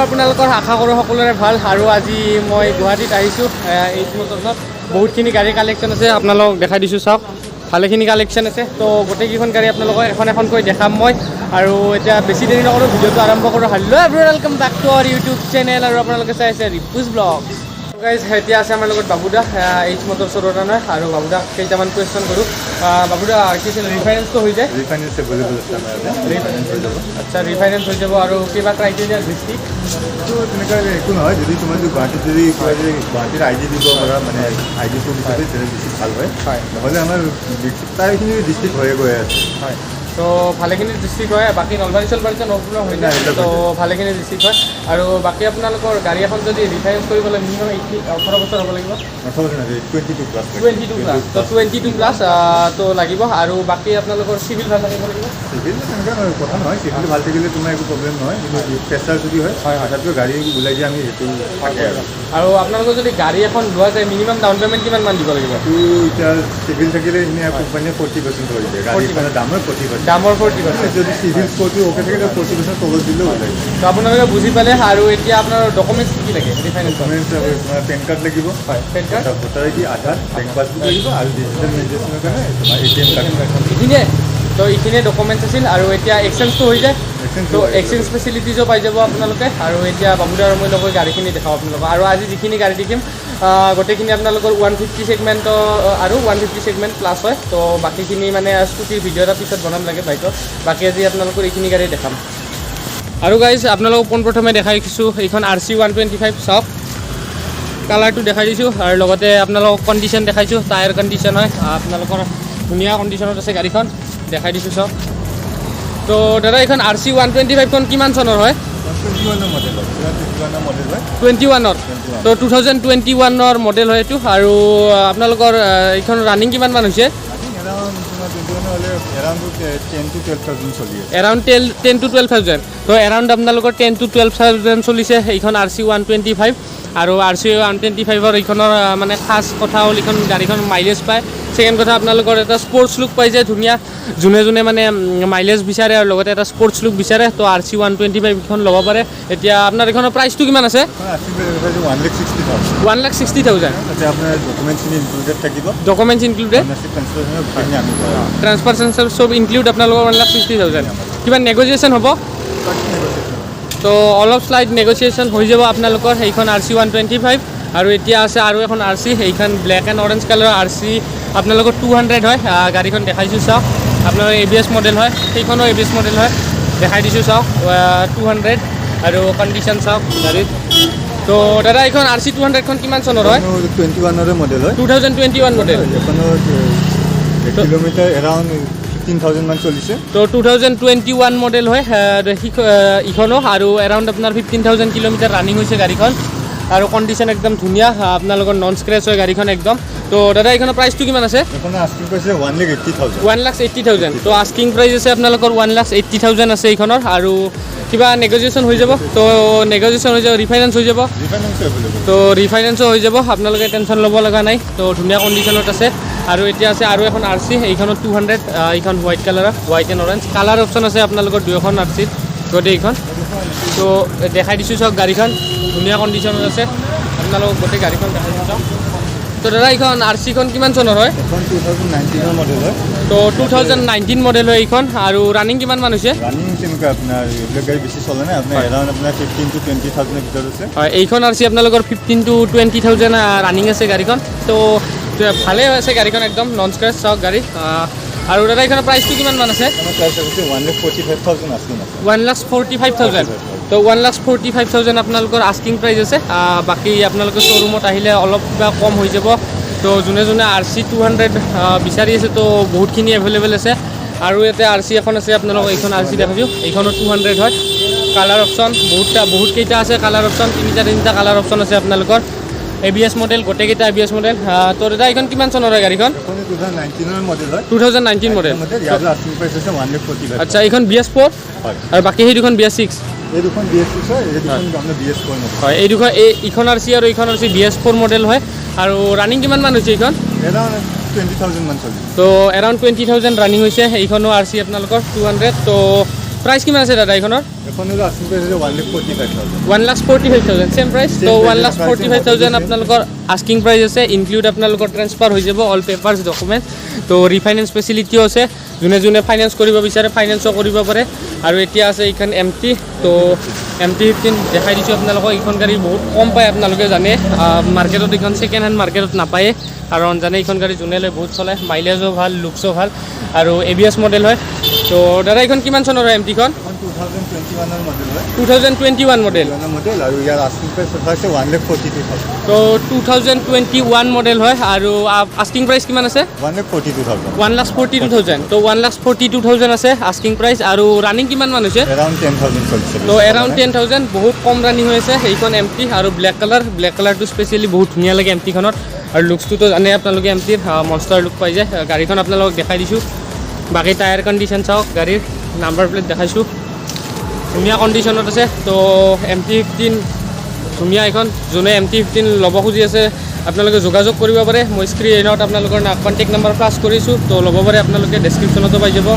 আপোনালোকৰ আশা কৰোঁ সকলোৰে ভাল আৰু আজি মই গুৱাহাটীত আহিছোঁ এইচ মটৰ্ছত বহুতখিনি গাড়ী কালেকশ্যন আছে আপোনালোকক দেখাই দিছোঁ চাওক ভালেখিনি কালেকশ্যন আছে তো গোটেইকেইখন গাড়ী আপোনালোকক এখন এখনকৈ দেখাম মই আৰু এতিয়া বেছি দেৰি নকৰোঁ ভিডিঅ'টো আৰম্ভ কৰোঁ hello' everyone welcome back to our YouTube channel আৰু আপোনালোকে চাই আছে ৰিপুছ ব্লগ গাইজ এতিয়া আছে আমাৰ লগত বাবুদা এইচ মটৰ্ছৰ নহয় আৰু বাবুদাক কেইটামান কুৱেশ্যন কৰোঁ বাবুদা কি আছিল ৰিফাইনেন্সটো হৈ যায় আচ্ছা ৰিফাইনেন্স হৈ যাব আৰু কিবা ক্ৰাইটেৰিয়া দৃষ্টি তেনেকৈ একো নহয় যদি তোমাৰ গুৱাহাটীত যদি গুৱাহাটীৰ আই ডি দিব পৰা মানে আই ডি প্ৰুফ হিচাপে তেতিয়া বেছি ভাল হয় নহ'লে আমাৰ প্ৰায়খিনি ডিষ্ট্ৰিক্ট হৈয়ে গৈ আছে হয় তো ভালেখিনি ডিষ্ট্ৰিক্ট হয় বাকী নলবাৰী চলবাৰীতে নপূৰ্ণ হৈ যায় তো ভালেখিনি ডিষ্ট্ৰিক্ট হয় আৰু বাকী আপোনালোকৰ গাড়ী এখন যদি ৰিফাইনেন্স কৰিবলৈ মিনিমাম 18 বছৰ হ'ব লাগিব 22 প্লাছ তো 22 প্লাছ তো লাগিব আৰু বাকী আপোনালোকৰ চিভিল ভাল থাকিব লাগিব চিভিল তেনেকুৱা কথা নহয় চিভিল ভাল থাকিলে তোমাৰ একো প্ৰব্লেম নহয় কিন্তু প্ৰেছাৰ যদি হয় তথাপিও গাড়ী ওলাই দিয়ে আমি সেইটো থাকে আৰু আপোনালোকৰ যদি গাড়ী এখন লোৱা যায় মিনিমাম ডাউন পে'মেণ্ট কিমানমান দিব লাগিব এতিয়া চিভিল থাকিলে এনে কোম্পানীয়ে 40% কৰি দিয়ে গাড়ীখনৰ দামৰ 40% দামৰ 40% যদি চিভিল স্ক'ৰটো অ'কে থাকে 40% তলত দিলেও ওলাই তো আপোনালোকে বুজি পালে আৰু এতিয়া আপোনাৰ ডকুমেণ্টছ কি লাগে ৰিফাইনেন্স ডকুমেণ্টছ তোমাৰ পেন কাৰ্ড লাগিব হয় পেন কাৰ্ড ভোটাৰ আই ডি আধাৰ বেংক পাছবুক লাগিব আৰু ডিজিটেল মেডিচিনৰ কাৰণে তোমাৰ ATM কাৰ্ড এইখিনিয়ে তো এইখিনিয়ে ডকুমেণ্টছ আছিল আৰু এতিয়া এক্সচেঞ্জটো হৈ যায় তো এক্সচেঞ্জ ফেচিলিটিজো পাই যাব আপোনালোকে আৰু এতিয়া বাবুদা আৰু মই লগত গাড়ীখিনি দেখাওঁ আপোনালোকক আৰু আজি যিখিনি গাড়ী দেখিম গোটেইখিনি আপোনালোকৰ 150 ছেগমেণ্টৰ আৰু 150 ছেগমেণ্ট প্লাছ হয় তো বাকীখিনি মানে স্কুটিৰ ভিডিঅ' এটা পিছত বনাম লাগে বাইকৰ বাকী আজি আপোনালোকৰ এইখিনি গাড়ী দেখাম আৰু গাইজ আপোনালোকক পোনপ্ৰথমে দেখাইছোঁ এইখন RC 125 চাওক কালাৰটো দেখাই দিছোঁ আৰু লগতে আপোনালোকক কণ্ডিশ্যন দেখাইছোঁ টায়াৰ কণ্ডিশ্যন হয় আপোনালোকৰ ধুনীয়া কণ্ডিশ্যনত আছে গাড়ীখন দেখাই দিছোঁ চাওক তো দাদা এইখন RC 125খন কিমান চনৰ হয় 21ৰ তো 2021ৰ মডেল হয় এইটো আৰু আপোনালোকৰ এইখন ৰানিং কিমানমান হৈছে এৰাউণ্ড 10 to 12,000 তো এৰাউণ্ড আপোনালোকৰ 10 to 12,000 চলিছে এইখন RC 125 আৰু RC 125ৰ এইখনৰ মানে খাচ কথা হ'ল এইখন গাড়ীখন মাইলেজ পায় ছেকেণ্ড কথা আপোনালোকৰ এটা স্পৰ্টছ লুক পাই যায় ধুনীয়া যোনে মানে মাইলেজ বিচাৰে আৰু লগতে এটা স্পৰ্টছ লুক বিচাৰে তো RC 125খন ল'ব পাৰে এতিয়া আপোনাৰ এইখনৰ প্ৰাইচটো কিমান আছে 1,60,000 ডকুমেণ্টছ ইনক্লুডেড ট্ৰান্সফাৰ চেঞ্চৰ চব ইনক্লুড আপোনালোকৰ 1,60,000 কিবা নেগ'চিয়েশ্যন হ'ব তো অলপ শ্লাইড নেগ'চিয়েশ্যন হৈ যাব আপোনালোকৰ সেইখন RC 125 আৰু এতিয়া আছে আৰু এখন RC সেইখন ব্লেক এণ্ড অৰেঞ্জ কালাৰৰ RC আপোনালোকৰ 200 হয় গাড়ীখন দেখাইছোঁ চাওক আপোনাৰ ABS মডেল হয় সেইখনো ABS মডেল হয় দেখাই দিছোঁ চাওক 200 আৰু কণ্ডিশ্যন চাওক গাড়ীত তো দাদা এইখন RC 200খন কিমান চনৰ হয় 21ৰ মডেল হয় 2021 মডেল কিলোমিটাৰ এৰাউণ্ড 15,000 মান চলিছে তো 2021 মডেল হয় ইখনো আৰু এৰাউণ্ড আপোনাৰ 15,000 কিলোমিটাৰ ৰানিং হৈছে গাড়ীখন আৰু কণ্ডিশ্যন একদম ধুনীয়া আপোনালোকৰ নন স্ক্ৰেচ হয় গাড়ীখন একদম তো দাদা এইখনৰ প্ৰাইচটো কিমান আছে 1,80,000 তো আস্কিং প্ৰাইচ আছে আপোনালোকৰ 1,80,000 আছে এইখনৰ আৰু কিবা নেগ'চিয়েশ্যন হৈ যাব তো নেগ'চিয়েশ্যন হৈ যাব ৰিফাইনেন্স হৈ যাব তো ৰিফাইনেন্সো হৈ যাব আপোনালোকে টেনশ্যন ল'ব লগা নাই তো ধুনীয়া কণ্ডিশ্যনত আছে আৰু এতিয়া আছে আৰু এখন RC এইখনত 200 এইখন হোৱাইট কালাৰৰ white and orange colour option আছে আপোনালোকৰ দুয়োখন RCত গোটেইখন তো দেখাই দিছোঁ চাওক গাড়ীখন ধুনীয়া কণ্ডিশ্যনত আছে আপোনালোকক গোটেই গাড়ীখন দেখাই দিছোঁ চাওক তো দাদা এইখন RCখন কিমান চনৰ হয় 2019ৰ মডেল হয় তো 2019 মডেল হয় এইখন আৰু ৰানিং কিমানমান হৈছে ৰানিং তেনেকুৱা আপোনাৰ এইবিলাক গাড়ী বেছি চলে নাই আপোনাৰ এৰাউণ্ড আপোনাৰ 15 to 20,000 ভিতৰত আছে হয় এইখন RC আপোনালোকৰ 15 to 20,000 ৰানিং আছে গাড়ীখন তো ভালে আছে গাড়ীখন একদম নন স্ক্ৰেচ চাওক গাড়ী আৰু দাদা এইখনৰ প্ৰাইচটো কিমানমান আছে 1,45,000 তো 1,45,000 আপোনালোকৰ আস্কিং প্ৰাইচ আছে বাকী আপোনালোকে শ্ব'ৰুমত আহিলে অলপ কিবা কম হৈ যাব তো যোনে RC 200 বিচাৰি আছে তো বহুতখিনি এভেইলেবল আছে আৰু ইয়াতে RC এখন আছে আপোনালোকক এইখন RC দেখাইছোঁ এইখনো 200 হয় কালাৰ অপশ্যন বহুতকেইটা আছে কালাৰ অপশ্যন তিনিটা কালাৰ অপশ্যন আছে আপোনালোকৰ ABS মডেল গোটেইকেইটা ABS মডেল তো দাদা এইখন কিমান চনৰ হয় গাড়ীখন 2019ৰ মডেল হয় 2019 মডেল আচ্ছা এইখন BS4 আৰু বাকী সেই দুখন BS6 এই দুখন BS6 হয় এই দুখন আপোনাৰ BS4 মডেল হয় এইখন RC আৰু এইখন RC BS4 মডেল হয় আৰু ৰানিং কিমানমান হৈছে এইখন এৰাউণ্ড 20,000 মান চলিছে তো এৰাউণ্ড 20,000 ৰানিং হৈছে এইখনো RC আপোনালোকৰ 200 তো প্ৰাইচ কিমান আছে দাদা এইখনৰ এখন হলো আস্কিং প্ৰাইস হলো 1,45,000 1,45,000 সেম প্ৰাইচ তো 1,45,000 আপোনালোকৰ আস্কিং প্ৰাইচ আছে ইনক্লুড আপোনালোকৰ ট্ৰান্সফাৰ হৈ যাব অল পেপাৰ্ছ ডকুমেণ্ট তো ৰিফাইনেন্স ফেচিলিটিও আছে যোনে যোনে ফাইনেন্স কৰিব বিচাৰে ফাইনেন্সও কৰিব পাৰে আৰু এতিয়া আছে এইখন এমটি তো MT-15 দেখাই দিছোঁ আপোনালোকক এইখন গাড়ী বহুত কম পায় আপোনালোকে জানে মাৰ্কেটত এইখন ছেকেণ্ড হেণ্ড মাৰ্কেটত নাপায়ে কাৰণ জানে এইখন গাড়ী যোনে লৈ বহুত চলায় মাইলেজো ভাল লুকছো ভাল আৰু ABS মডেল হয় তো দাদা এইখন কিমান চনৰ হয় MT-খন 2021 মডেল আৰু ইয়াৰ আস্কিং প্ৰাইস আছে 1,42,000 তো 2021 মডেল হয় আৰু আস্কিং প্ৰাইচ কিমান আছে 1,42,000 তো 1,42,000 আছে আস্কিং প্ৰাইচ আৰু ৰানিং কিমান মান হৈছে around 10,000 চলিছে তো এৰাউণ্ড 10,000 বহুত কম ৰানিং হৈ আছে এইখন MT আৰু ব্লেক কালাৰটো স্পেচিয়েলি বহুত ধুনীয়া লাগে MT-খনত আৰু লুকছটোতো জানে আপোনালোকে MT-ৰ মনষ্টাৰ লুক পাই যায় গাড়ীখন আপোনালোকক দেখাই দিছোঁ বাকী টায়াৰ কণ্ডিশ্যন চাওক গাড়ীৰ নাম্বাৰ প্লেট দেখাইছোঁ ধুনীয়া কণ্ডিশ্যনত আছে তো MT-15 ধুনীয়া এখন যোনে MT-15 ল'ব খুজি আছে আপোনালোকে যোগাযোগ কৰিব পাৰে মই স্ক্ৰীনত আপোনালোকৰ কণ্টেক্ট নাম্বাৰ প্লাছ কৰিছোঁ তো ল'ব পাৰে আপোনালোকে ডেছক্ৰিপশ্যনতো পাই যাব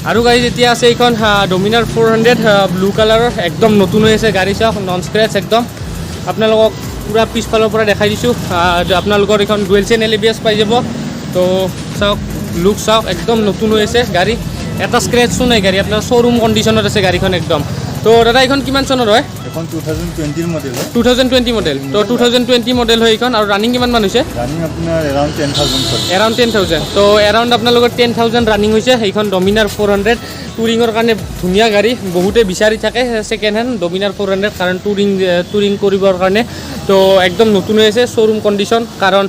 আৰু গাড়ী যেতিয়া আছে এইখন ডমিনাৰ 400 ব্লু কালাৰৰ একদম নতুন হৈ আছে গাড়ী চাওক নন স্ক্ৰেচ একদম আপোনালোকক পুৰা পিছফালৰ পৰা দেখাই দিছোঁ আপোনালোকৰ এইখন ডুৱেল চেনেল ABS পাই যাব তো চাওক লুক চাওক একদম নতুন হৈ আছে গাড়ী এটা স্ক্ৰেচো নাই গাড়ী আপোনাৰ শ্ব'ৰুম কণ্ডিশ্যনত আছে গাড়ীখন একদম তো দাদা এইখন কিমান চনৰ হয় এখন 2020 মডেল হয় 2020 মডেল তো 2020 মডেল হয় এইখন আৰু ৰানিং কিমান মান হৈছে ৰানিং আপোনাৰ around 10,000 চলিছে এৰাউণ্ড 10,000 তো এৰাউণ্ড আপোনালোকৰ 10,000 ৰানিং হৈছে সেইখন ডমিনাৰ 400 টুৰিঙৰ কাৰণে ধুনীয়া গাড়ী বহুতে বিচাৰি থাকে ছেকেণ্ড হেণ্ড ডমিনাৰ 400 কাৰণ টুৰিং কৰিবৰ কাৰণে তো একদম নতুন হৈ আছে শ্ব'ৰুম কণ্ডিশ্যন কাৰণ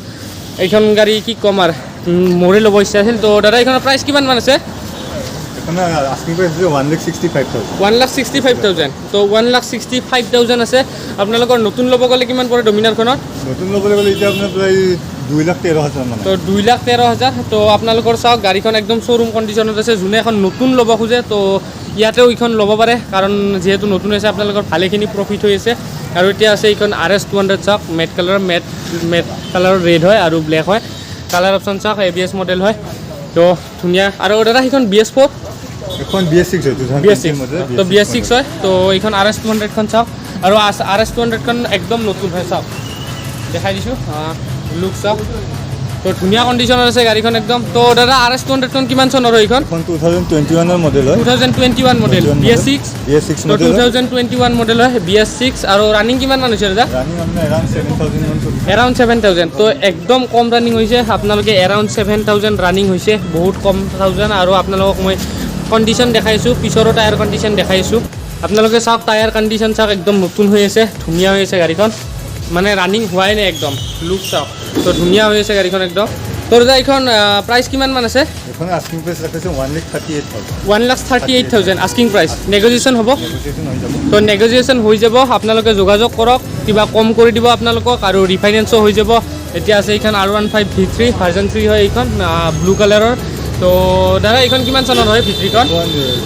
এইখন গাড়ী কি ক'ম আৰু মোৰে ল'ব ইচ্ছা আছিল তো দাদা এইখনৰ প্ৰাইচ কিমান মান আছে আস্কিং প্রাইস হলো 1,65,000 1,65,000 তো 1,65,000 আছে আপোনালোকৰ নতুন ল'ব গ'লে কিমান পৰে ডমিনাৰখনত নতুন ল'বলৈ গ'লে এতিয়া আপোনাৰ প্ৰায় 2,13,000 মান তো 2,13,000 তো আপোনালোকৰ চাওক গাড়ীখন একদম শ্ব'ৰুম কণ্ডিশ্যনত আছে যোনে এখন নতুন ল'ব খোজে তো ইয়াতেও এইখন ল'ব পাৰে কাৰণ যিহেতু নতুন হৈছে আপোনালোকৰ ভালেখিনি প্ৰফিট হৈ আছে আৰু এতিয়া আছে এইখন RS 200 চাওক মেট কালাৰৰ ৰেড হয় আৰু ব্লেক হয় কালাৰ অপশ্যন চাওক ABS মডেল হয় তো ধুনীয়া আৰু দাদা সেইখন BS4 এখন BS6 হয় 2020 মডেল তো BS6 হয় তো এইখন RS 200 খন চাওক আৰু RS 200 খন একদম নতুন হয় চাওক দেখাই দিছোঁ লুক চাওক তো ধুনীয়া কণ্ডিশ্যনত আছে গাড়ীখন একদম তো দাদা RS 200 খন কিমান চনৰ হয় এইখন 2021 মডেল হয় 2021 মডেল BS6 BS6 তো মডেল 2021 মডেল হয় BS6 আৰু ৰানিং কিমান মান হৈছে দাদা ৰানিং আপোনাৰ around 7,000 মান চলিছে এৰাউণ্ড 7,000 তো একদম কম ৰানিং হৈছে আপোনালোকে এৰাউণ্ড 7,000 ৰানিং হৈছে বহুত কম 1,000 আৰু আপোনালোকক মই কণ্ডিশ্যন দেখাইছোঁ পিছৰো টায়াৰ কণ্ডিশ্যন দেখাইছোঁ আপোনালোকে চাওক টায়াৰ কণ্ডিশ্যন চাওক একদম নতুন হৈ আছে ধুনীয়া হৈ আছে গাড়ীখন মানে ৰানিং হোৱাই নাই একদম লুক চাওক তো ধুনীয়া হৈ আছে গাড়ীখন একদম তো দাদা এইখন প্ৰাইচ কিমান মান আছে এখন আস্কিং প্ৰাইস ৰাখিছে 1,38,000 1,38,000 আস্কিং প্ৰাইচ নেগ'চিয়েশ্যন হ'ব নেগোচিয়েশ্যন হৈ যাব তো নেগ'চিয়েশ্যন হৈ যাব আপোনালোকে যোগাযোগ কৰক কিবা কম কৰি দিব আপোনালোকক আৰু ৰিফাইনেন্সো হৈ যাব এতিয়া আছে এইখন R15 V3 ভাৰ্জন 3 হয় এইখন ব্লু কালাৰৰ তো দাদা এইখন কিমান চনৰ হয় V3 খন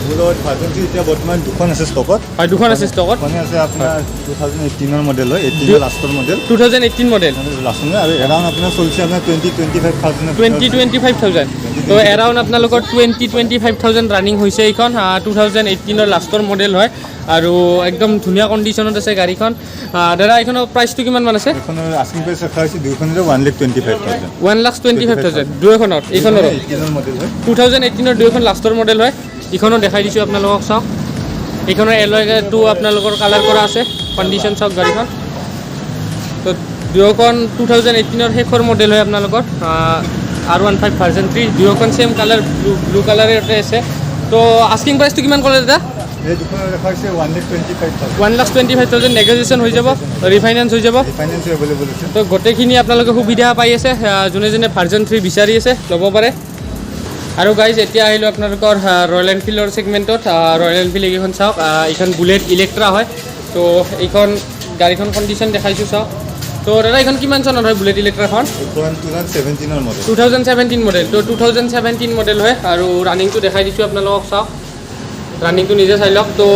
বুলত ভাৰ্জন 3 এতিয়া বৰ্তমান দুখন আছে ষ্টকত হয় দুখন আছে ষ্টকত মানে আছে আপোনাৰ 2018 মডেল হয় 18 লাষ্টৰ মডেল 2018 মডেল লাষ্ট আৰু এৰাউণ্ড আপোনাৰ চলিছে আপোনাৰ 20,000 তো এৰাউণ্ড আপোনালোকৰ 20,000 ৰানিং হৈছে এইখন 2018 লাষ্টৰ মডেল হয় আৰু একদম ধুনীয়া কণ্ডিশ্যনত আছে গাড়ীখন দাদা এইখনৰ প্ৰাইচটো কিমান মান আছে এখনৰ আস্কিং প্ৰাইস ৰাখা হৈছে দুখনৰ 1,25,000 1,25,000 দুইখনৰ এইখনৰ 18 মডেল হয় 2018 দুইখন লাষ্টৰ মডেল হয় এইখনো দেখাই দিছোঁ আপোনালোকক চাওক এইখনৰ এলয়টো আপোনালোকৰ কালাৰ কৰা আছে কণ্ডিশ্যন চাওক গাড়ীখন তো দুয়োখন 2018 শেষৰ মডেল হয় আপোনালোকৰ R15 ভাৰ্জন 3 দুয়োখন ছেম কালাৰ ব্লু কালাৰতে আছে তো আস্কিং প্ৰাইচটো কিমান ক'লে দাদা এই দুখনৰ ৰাখা হৈছে 1,25,000 1,25,000 নেগ'চিয়েশ্যন হৈ যাব ৰিফাইনেন্স হৈ যাব ফাইনেন্স এভেইলেবল আছে তো গোটেইখিনি আপোনালোকে সুবিধা পাই আছে যোনে যোনে ভাৰ্জন 3 বিচাৰি আছে ল'ব পাৰে আৰু গাইজ এতিয়া আহিলোঁ আপোনালোকৰ ৰয়েল এনফিল্ডৰ ছেগমেণ্টত ৰয়েল এনফিল্ড এইখন চাওক এইখন বুলেট ইলেক্ট্ৰা হয় তো এইখন গাড়ীখন কণ্ডিশ্যন দেখাইছোঁ চাওক তো দাদা এইখন কিমান চনত হয় বুলেট ইলেক্ট্ৰাখন 2017 মডেল 2017 মডেল তো 2017 মডেল হয় আৰু ৰানিংটো দেখাই দিছোঁ আপোনালোকক চাওক ৰানিংটো নিজে চাই লওক তো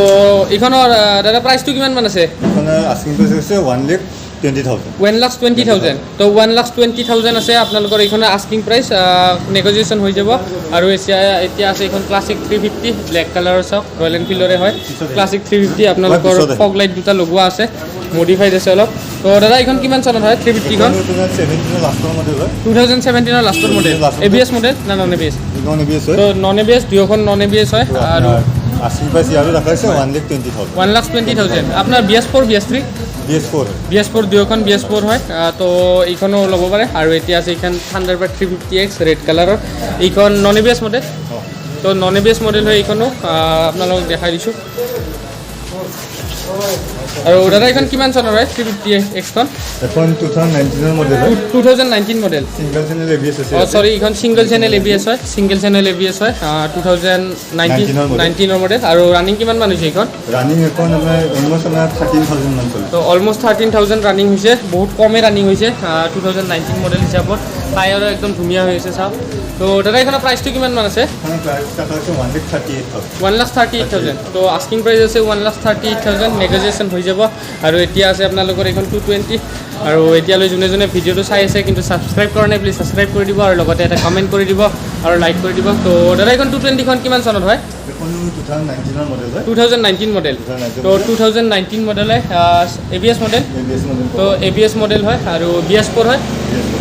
এইখনৰ দাদা প্ৰাইচটো কিমান মান আছে এখনৰ আস্কিং প্রাইস হৈছে 20,000 1,20,000 তো 1,20,000 আছে আপোনালোকৰ এইখনৰ আস্কিং প্ৰাইচ নেগোচিয়েশ্যন হৈ যাব আৰু এতিয়া আছে এইখন ক্লাছিক 350 ব্লেক কালাৰৰ চাওক ৰয়েল এনফিল্ডৰে হয় ক্লাছিক 350 আপোনালোকৰ ফগ লাইট দুটা লগোৱা আছে মডিফাইড আছে অলপ তো দাদা এইখন কিমান চনত হয় 350 খন 2017 লাষ্টৰ মডেল হয় 2017 ৰ লাষ্টৰ মডেল এবিএছ মডেল না নন এবিএছ নন এবিএছ হয় তো নন এবিএছ দুয়োখন নন এবিএছ হয় আৰু আস্কিং প্ৰাইচ ইয়াৰো ৰাখা হৈছে 1,20,000 1,20,000 আপোনাৰ BS4 BS3 BS4 দুয়োখন BS4 হয় তো এইখনো ল'ব পাৰে আৰু এতিয়া আছে এইখন থাণ্ডাৰবাৰ্ড 350X ৰেড কালাৰৰ এইখন নন এবিএছ মডেল তো নন এবিএছ মডেল হয় এইখনো আপোনালোকক দেখাই দিছোঁ আৰু দাদা এইখন কিমান চনৰ হয় 350X খন এখন 2019 মডেল হয় 2019 মডেল সিঙ্গেল চেনেল এবিএছ আছে সৰি এইখন সিঙ্গেল চেনেল এবিএছ হয় সিঙ্গেল চেনেল এবিএছ হয় 2019 মডেল আৰু ৰানিং কিমান মান হৈছে এইখন ৰানিং এখন আমাৰ অলমোষ্ট আমাৰ 13,000 মান চলে তো অলমোষ্ট 13,000 ৰানিং হৈছে বহুত কমে ৰানিং হৈছে 2019 মডেল হিচাপত টায়াৰো একদম ধুনীয়া হৈ আছে চাওক তো দাদা এইখনৰ প্ৰাইচটো কিমান মান আছে এখন প্ৰাইচ টাকা আছে 1,38,000 তো আস্কিং প্ৰাইচ আছে 1,38,000 নেগোচিয়েশ্যন হৈ যাব আৰু এতিয়া আছে আপোনালোকৰ এইখন 220 আৰু এতিয়ালৈ যোনে যোনে ভিডিঅ'টো চাই আছে কিন্তু ছাবস্ক্ৰাইব কৰা নাই প্লিজ ছাবস্ক্ৰাইব কৰি দিব আৰু লগতে এটা কমেণ্ট কৰি দিব আৰু লাইক কৰি দিব তো দাদা এইখন 220 খন কিমান চনত হয় এখন 2019 মডেল হয় 2019 মডেল তো 2019 মডেল হয় এবিএছ মডেল এবিএছ মডেল তো এবিএছ মডেল হয় আৰু BS4 হয়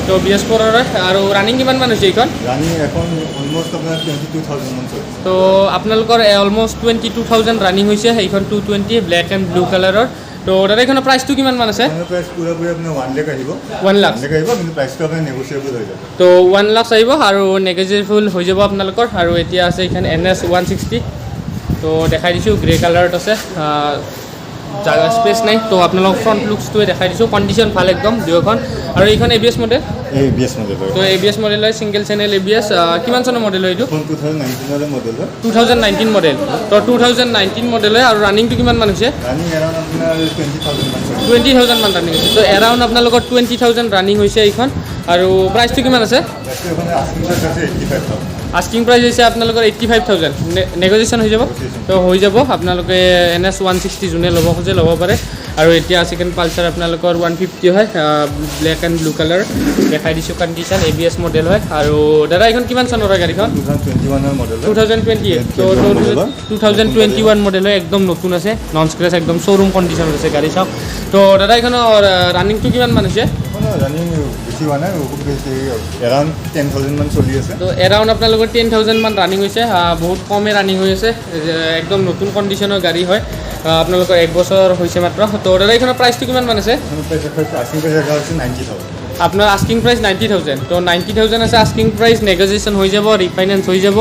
তো BS4 হয় আৰু ৰানিং কিমান মান হৈছে এইখন ৰানিং এখন অলমোষ্ট আপোনাৰ 22,000 মান চলে তো আপোনালোকৰ অলমোষ্ট 22,000 ৰানিং হৈছে এইখন 220 ব্লেক এণ্ড ব্লু কালাৰৰ তো দাদা এইখনৰ প্ৰাইচটো কিমান মান আছে প্ৰাইচ পুৰা আপোনাৰ 1 লাখ আহিব 1 লাখ আহিব কিন্তু প্ৰাইচটো আপোনাৰ নেগোচিয়েবল হৈ যাব তো 1 লাখ আহিব আৰু নেগোচিয়েবল হৈ যাব আপোনালোকৰ আৰু এতিয়া আছে এইখন NS 160 তো দেখাই দিছোঁ গ্ৰে কালাৰত আছে জাগা স্পেচ নাই তো আপোনালোক ফ্ৰণ্ট লুকছটোৱে দেখাই দিছোঁ কণ্ডিশ্যন ভাল একদম দুয়োখন আৰু এইখন এবিএছ মডেল এবিএছ মডেল হয় তো এবিএছ মডেল হয় সিঙ্গেল চেনেল এবিএছ কিমান চনৰ মডেল হয় এইটো 2019 মডেল হয় 2019 মডেল তো 2019 মডেল হয় আৰু ৰানিংটো কিমান মান হৈছে ৰানিং এৰাউণ্ড আপোনাৰ 20,000 মান চলে 20,000 মান ৰানিং হৈছে তো এৰাউণ্ড আপোনালোকৰ 20,000 ৰানিং হৈছে এইখন আৰু প্ৰাইচটো কিমান আছে আস্কিং প্ৰাইচ হৈছে আপোনালোকৰ 85,000 নেগোচিয়েশ্যন হৈ যাব তো হৈ যাব আপোনালোকে NS 160 যোনে ল'ব খোজে ল'ব পাৰে আৰু এতিয়া ছেকেণ্ড পালচাৰ আপোনালোকৰ 150 হয় ব্লেক এণ্ড ব্লু কালাৰ দেখাই দিছোঁ কণ্ডিশ্যন এবিএছ মডেল হয় আৰু দাদা এইখন কিমান চনৰ হয় গাড়ীখন 2021 মডেল 2028 তো 2021 মডেল হয় একদম নতুন আছে নন স্ক্ৰেচ একদম শ্ব'ৰুম কণ্ডিশ্যনত আছে গাড়ী চাওক তো দাদা এইখনৰ ৰানিংটো কিমান মান হৈছে ৰানিং বেছি হোৱা নাই খুব বেছি এৰাউণ্ড 10,000 মান চলি আছে তো এৰাউণ্ড আপোনালোকৰ 10,000 মান ৰানিং হৈছে বহুত কমে ৰানিং হৈ আছে একদম নতুন কণ্ডিশ্যনৰ গাড়ী হয় আপোনালোকৰ 1 বছৰ হৈছে মাত্ৰ তো দাদা এইখনৰ প্ৰাইচটো কিমান মান আছে আপোনাৰ আস্কিং প্ৰাইচ 90,000 তো 90,000 আছে আস্কিং প্ৰাইচ নেগোচিয়েশ্যন হৈ যাব ৰিফাইনেন্স হৈ যাব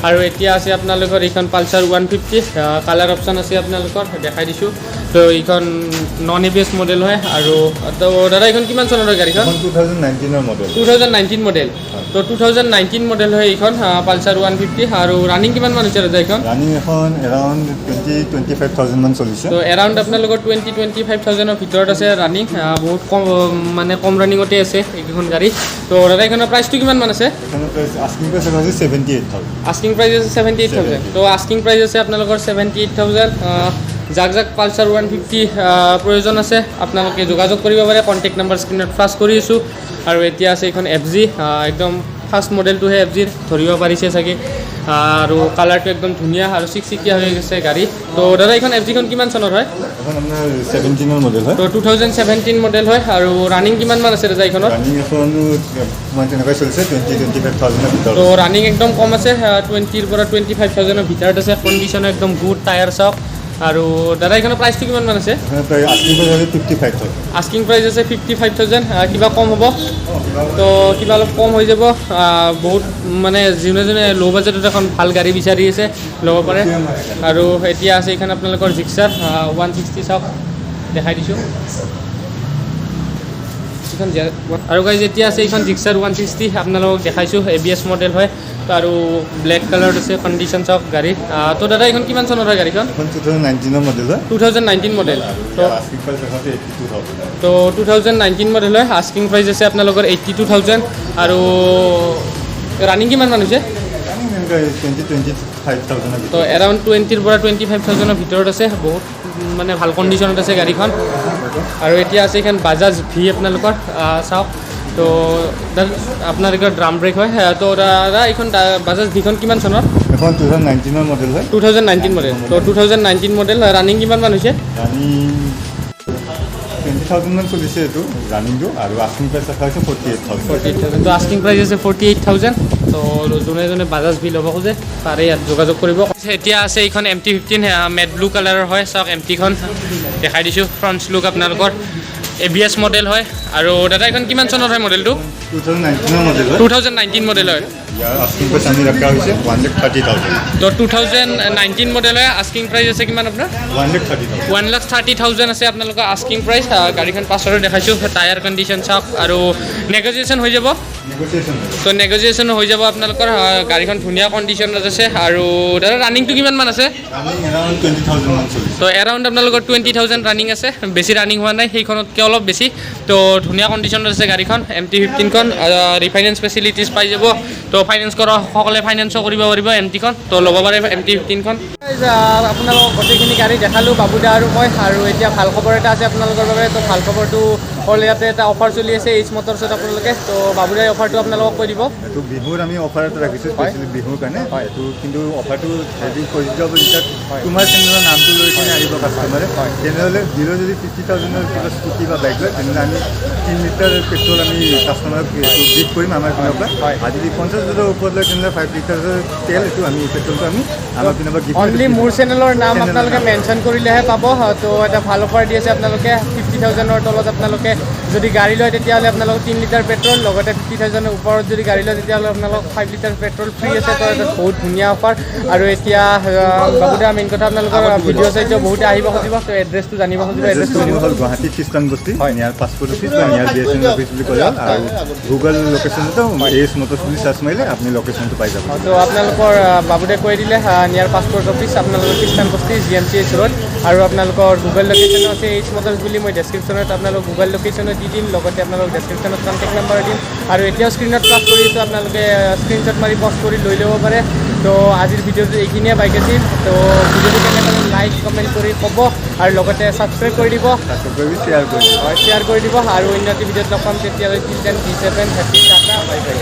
আৰু এতিয়া আছে আপোনালোকৰ এইখন পালচাৰ 150 কালাৰ অপশ্যন আছে আপোনালোকৰ দেখাই দিছোঁ তো এইখন নন এবিএছ মডেল হয় আৰু তো দাদা এইখন কিমান চনৰ হয় গাড়ীখন 2019 মডেল তো 2019 মডেল হয় এইখন পালচাৰ 150 আৰু ৰানিং কিমান মান হৈছে দাদা এইখন ৰানিং এখন এৰাউণ্ড 20,000-25,000 মান চলিছে তো এৰাউণ্ড আপোনালোকৰ 20,000-25,000 ভিতৰত আছে ৰানিং বহুত কম মানে কম ৰানিঙতে আছে এইকেইখন গাড়ী তো দাদা এইখনৰ প্ৰাইচটো কিমান মান আছে আস্কিং প্ৰাইচ আছে 78,000 আস্কিং প্ৰাইচ আছে 78,000 তো আস্কিং প্ৰাইচ আছে আপোনালোকৰ 78,000 যাক যাক পালচাৰ 150 প্ৰয়োজন আছে আপোনালোকে যোগাযোগ কৰিব পাৰে কণ্টেক্ট নাম্বাৰ স্ক্ৰীনত ফ্লাছ কৰি আছোঁ আৰু এতিয়া আছে এইখন FG একদম ফাৰ্ষ্ট মডেলটোহে FG ধৰিব পাৰিছে চাগে আৰু কালাৰটো একদম ধুনীয়া আৰু চিকচিকীয়া হৈ গৈছে গাড়ী তো দাদা এইখন FG-খন কিমান চনৰ হয় এখন আপোনাৰ 17 মডেল হয় তো 2017 মডেল হয় আৰু ৰানিং কিমান মান আছে দাদা এইখনত ৰানিং এখন মানে তেনেকৈ চলিছে 20,000-25,000 ভিতৰত তো ৰানিং একদম কম আছে 20,000 পৰা 25,000 ভিতৰত আছে কণ্ডিশ্যন একদম গুড টায়াৰ চাওক আৰু দাদা এইখনৰ প্ৰাইচটো কিমান মান আছে আস্কিং প্ৰাইচ আছে 55,000 কিবা কম হ'ব তো কিবা অলপ কম হৈ যাব বহুত মানে যোনে যোনে ল' বাজেটত এখন ভাল গাড়ী বিচাৰি আছে ল'ব পাৰে আৰু এতিয়া আছে এইখন আপোনালোকৰ জিক্সাৰ 160 চাওক দেখাই দিছোঁ এইখন আৰু গাইজ এতিয়া আছে এইখন জিক্সাৰ 160 আপোনালোকক দেখাইছোঁ এবিএছ মডেল হয় তো আৰু ব্লেক কালাৰত আছে কণ্ডিশ্যন চাওক গাড়ী তো দাদা এইখন কিমান চনৰ হয় গাড়ীখন 2019 মডেল হয় 2019 মডেল তো আস্কিং প্ৰাইচ আছে 82,000 তো 2019 মডেল হয় আস্কিং প্ৰাইচ আছে আপোনালোকৰ 82,000 আৰু ৰানিং কিমান মান হৈছে 20,000-25,000 তো এৰাউণ্ড 20,000 পৰা 25,000 ভিতৰত আছে বহুত মানে ভাল কণ্ডিশ্যনত আছে গাড়ীখন তো আৰু এতিয়া আছে এইখন বাজাজ ভি আপোনালোকৰ চাওক তো আপোনালোকৰ ড্ৰাম ব্ৰেক হয় তো দাদা এইখন বাজাজ ভিখন কিমান চনৰ এখন 2019 মডেল হয় 2019 মডেল তো 2019 মডেল ৰানিং কিমানমান হৈছে ৰানিং 20,000 মান চলিছে এইটো ৰানিংটো আৰু আস্কিং প্ৰাইচ ৰাখা হৈছে 48,000 তো আস্কিং প্ৰাইচ আছে 48,000 তো যোনে যোনে বাজাজ ভি ল'ব খোজে পাৰে ইয়াত যোগাযোগ কৰিব এতিয়া আছে এইখন MT-15 মেট ব্লু কালাৰৰ হয় চাওক MT-খন দেখাই দিছোঁ ফ্ৰণ্ট লুক আপোনালোকৰ ABS মডেল হয় আৰু দাদা এইখন কিমান চনৰ হয় মডেলটো 2019 মডেল হয় ইয়াৰ আস্কিং প্ৰাইচ আমি ৰাখা হৈছে 130,000 তো 2019 মডেল হয় আস্কিং প্ৰাইচ আছে কিমান আপোনাৰ 130,000 আছে আপোনালোকৰ আস্কিং প্ৰাইচ গাড়ীখন পাছৰে দেখাইছোঁ টায়াৰ কণ্ডিশ্যন চাওক আৰু নেগচিয়েশ্যন হৈ যাব তো নেগচিয়েশ্যন হৈ যাব আপোনালোকৰ গাড়ীখন ধুনীয়া কণ্ডিশ্যনত আছে আৰু দাদা ৰানিংটো কিমানমান আছে তো এৰাউণ্ড আপোনালোকৰ 20,000 ৰানিং আছে বেছি ৰানিং হোৱা নাই সেইখনতকৈ অলপ বেছি তো ধুনীয়া কণ্ডিশ্যনত আছে গাড়ীখন MT-15খন ৰিফাইনেন্স ফেচিলিটিজ পাই যাব তো ফাইনেন্স কৰা সকলে ফাইনেন্সো কৰিব পাৰিব MT-খন তো ল'ব পাৰে MT-15খন আপোনালোকক গোটেইখিনি গাড়ী দেখালোঁ বাবুদা আৰু মই আৰু এতিয়া ভাল খবৰ এটা আছে আপোনালোকৰ বাবে তো ভাল খবৰটো হ'ল ইয়াতে এটা অফাৰ চলি আছে এইচ মটৰ্ছত আপোনালোকে তো বাবুদাই অফাৰটো আপোনালোকক কৈ দিব এইটো বিহুৰ আমি অফাৰ এটা ৰাখিছোঁ স্পেচিয়েলি বিহুৰ কাৰণে এইটো কিন্তু অফাৰটো হেৰি কৰি যাব যেতিয়া তোমাৰ চেনেলৰ নামটো লৈ কিনে আহিব কাষ্টমাৰে তেনেহ'লে দিলেও যদি 50,000ৰ কিবা স্কুটি বা বাইক লয় তেনেহ'লে আমি 3 লিটাৰ পেট্ৰল আমি কাষ্টমাৰক গিফ্ট কৰিম আমাৰ পিনৰ পৰা আৰু যদি 50,000ৰ ওপৰত লয় তেনেহ'লে 5 লিটাৰৰ তেল এইটো আমি পেট্ৰলটো আমি আমাৰ পিনৰ পৰা গিফ্ট অনলি মোৰ চেনেলৰ নাম আপোনালোকে মেনশ্যন কৰিলেহে পাব তো এটা ভাল অফাৰ দি আছে আপোনালোকে 50,000ৰ তলত আপোনালোকে যদি গাড়ী লয় তেতিয়াহ'লে আপোনালোকক 3 লিটাৰ পেট্ৰল লগতে 50,000ৰ ওপৰত যদি গাড়ী লয় তেতিয়াহ'লে আপোনালোকক 5 লিটাৰ পেট্ৰল ফ্ৰী আছে তো এটা বহুত ধুনীয়া অফাৰ আৰু এতিয়া বাবুদা মেইন কথা আপোনালোকৰ ভিডিঅ' চাইটো বহুতে আহিব খুজিব তো এড্ৰেছটো জানিব খুজিব এড্ৰেছটো হ'ল গুৱাহাটী খ্ৰীষ্টান বস্তি নিয়াৰ পাছপোৰ্ট অফিচ বা নিয়াৰ BSN অফিচ বুলি কয় আৰু গুগল লোকেশ্যনতো এইচ মটৰ্ছ বুলি চাৰ্চ মাৰিলে আপুনি লোকেশ্যনটো পাই যাব তো আপোনালোকৰ বাবুদে কৈ দিলে নিয়াৰ পাছপোৰ্ট অফিচ আপোনালোকৰ খ্ৰীষ্টান বস্তি GMCH ৰোড আৰু আপোনালোকৰ গুগল লোকেশ্যনো আছে এইচ মটৰ্ছ বুলি মই ডেছক্ৰিপশ্যনত আপোনালোক গুগল লোকেশ্যনো দি দিম লগতে আপোনালোক ডেছক্ৰিপশ্যনত কণ্টেক্ট নম্বৰ দিম আৰু এতিয়াও স্ক্ৰীণত প্লাছ কৰি দিছোঁ আপোনালোকে স্ক্ৰীনশ্বট মাৰি পষ্ট কৰি লৈ ল'ব পাৰে তো আজিৰ ভিডিঅ'টো এইখিনিয়ে বাইক আছিল তো ভিডিঅ'টো কেনেকৈ লাইক কমেণ্ট কৰি ক'ব আৰু লগতে ছাবস্ক্ৰাইব কৰি দিব শ্বেয়াৰ কৰি দিব আৰু অন্য এটা ভিডিঅ'ত লগ পাম তেতিয়ালৈ till then G7 happy tata bye বাই